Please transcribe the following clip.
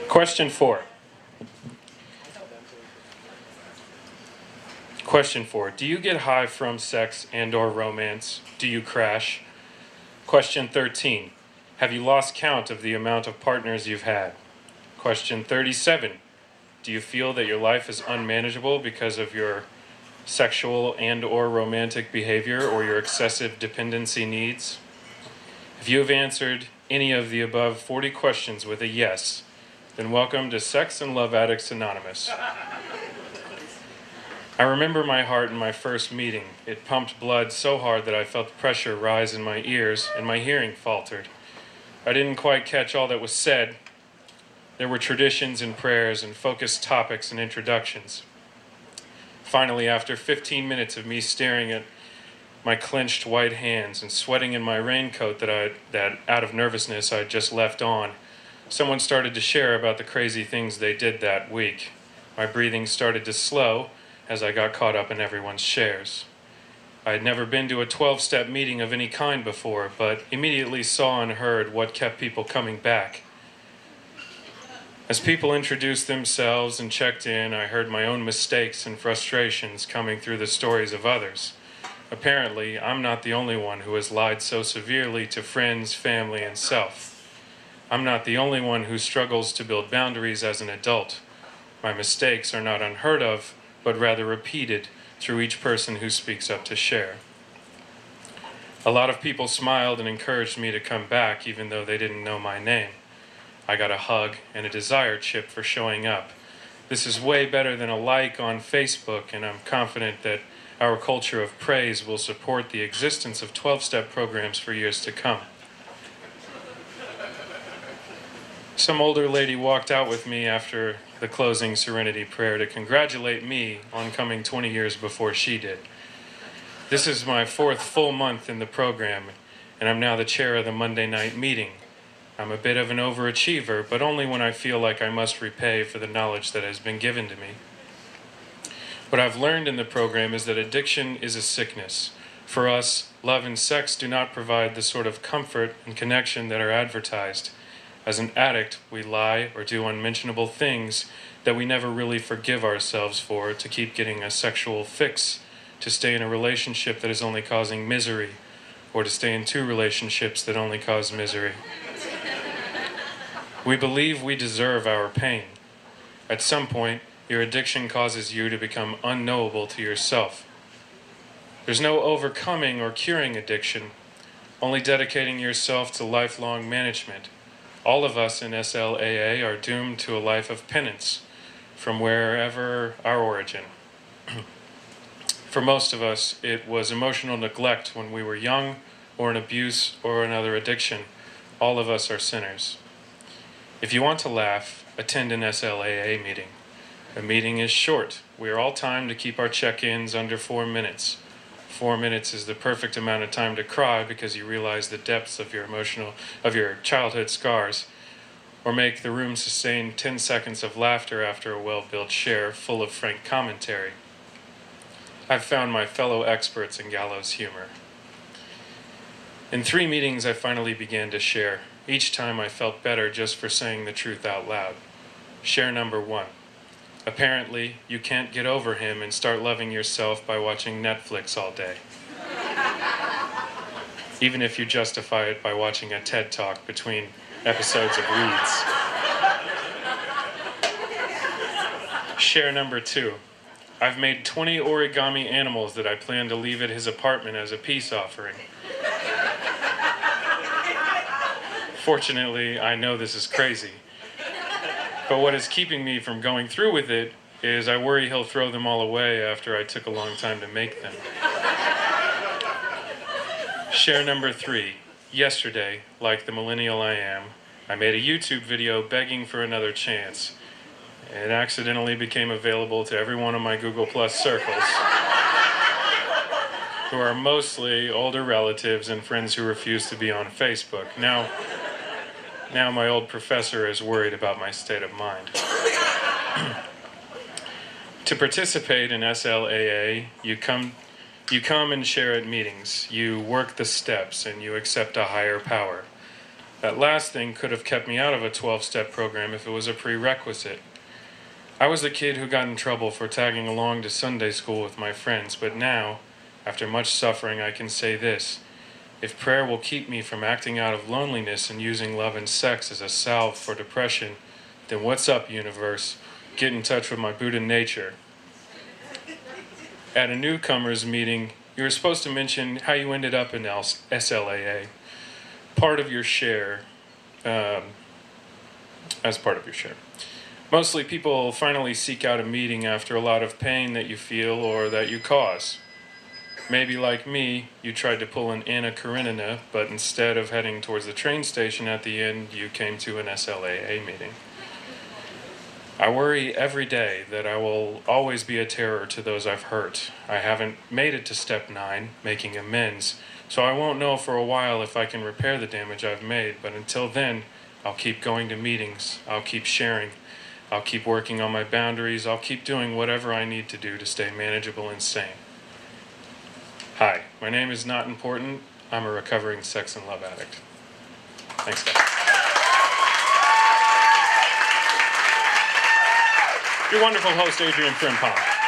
Question 4. Question 4. Do you get high from sex and or romance? Do you crash? Question 13. Have you lost count of the amount of partners you've had? Question 37. Do you feel that your life is unmanageable because of your sexual and or romantic behavior or your excessive dependency needs? If you have answered any of the above 40 questions with a yes, then welcome to Sex and Love Addicts Anonymous. I remember my heart in my first meeting. It pumped blood so hard that I felt pressure rise in my ears and my hearing faltered. I didn't quite catch all that was said. There were traditions and prayers and focused topics and introductions. Finally, after 15 minutes of me staring at my clenched white hands and sweating in my raincoat that out of nervousness I had just left on, someone started to share about the crazy things they did that week. My breathing started to slow as I got caught up in everyone's shares. I had never been to a 12-step meeting of any kind before, but immediately saw and heard what kept people coming back. As people introduced themselves and checked in, I heard my own mistakes and frustrations coming through the stories of others. Apparently, I'm not the only one who has lied so severely to friends, family, and self. I'm not the only one who struggles to build boundaries as an adult. My mistakes are not unheard of, but rather repeated through each person who speaks up to share. A lot of people smiled and encouraged me to come back even though they didn't know my name. I got a hug and a desire chip for showing up. This is way better than a like on Facebook, and I'm confident that our culture of praise will support the existence of 12-step programs for years to come. Some older lady walked out with me after the closing serenity prayer to congratulate me on coming 20 years before she did. This is my 4th full month in the program, and I'm now the chair of the Monday night meeting. I'm a bit of an overachiever, but only when I feel like I must repay for the knowledge that has been given to me. What I've learned in the program is that addiction is a sickness. For us, love and sex do not provide the sort of comfort and connection that are advertised. As an addict, we lie or do unmentionable things that we never really forgive ourselves for to keep getting a sexual fix, to stay in a relationship that is only causing misery, or to stay in 2 relationships that only cause misery. We believe we deserve our pain. At some point, your addiction causes you to become unknowable to yourself. There's no overcoming or curing addiction, only dedicating yourself to lifelong management. All of us in SLAA are doomed to a life of penance, from wherever our origin. For most of us, it was emotional neglect when we were young, or an abuse, or another addiction. All of us are sinners. If you want to laugh, attend an SLAA meeting. A meeting is short. We are all timed to keep our check-ins under 4 minutes. 4 minutes is the perfect amount of time to cry because you realize the depths of your childhood scars, or make the room sustain 10 seconds of laughter after a well-built share full of frank commentary. I've found my fellow experts in gallows humor. In 3 meetings, I finally began to share. Each time I felt better just for saying the truth out loud. Share number 1. Apparently, you can't get over him and start loving yourself by watching Netflix all day. Even if you justify it by watching a TED Talk between episodes of Weeds. Share number 2. I've made 20 origami animals that I plan to leave at his apartment as a peace offering. Fortunately, I know this is crazy. But what is keeping me from going through with it is I worry he'll throw them all away after I took a long time to make them. Share number 3. Yesterday, like the millennial I am, I made a YouTube video begging for another chance. It accidentally became available to every one of my Google Plus circles, who are mostly older relatives and friends who refuse to be on Facebook. Now my old professor is worried about my state of mind. To participate in SLAA, you come and share at meetings. You work the steps and you accept a higher power. That last thing could have kept me out of a 12-step program if it was a prerequisite. I was a kid who got in trouble for tagging along to Sunday school with my friends, but now, after much suffering, I can say this. If prayer will keep me from acting out of loneliness and using love and sex as a salve for depression, then what's up, universe? Get in touch with my Buddha nature. At a newcomers meeting, you were supposed to mention how you ended up in SLAA. Part of your share, as part of your share. Mostly people finally seek out a meeting after a lot of pain that you feel or that you cause. Maybe like me, you tried to pull an Anna Karenina, but instead of heading towards the train station at the end, you came to an SLAA meeting. I worry every day that I will always be a terror to those I've hurt. I haven't made it to step 9, making amends, so I won't know for a while if I can repair the damage I've made, but until then, I'll keep going to meetings, I'll keep sharing, I'll keep working on my boundaries, I'll keep doing whatever I need to do to stay manageable and sane. Hi, my name is Not Important. I'm a recovering sex and love addict. Thanks, guys. Your wonderful host, Adrian Frimpong.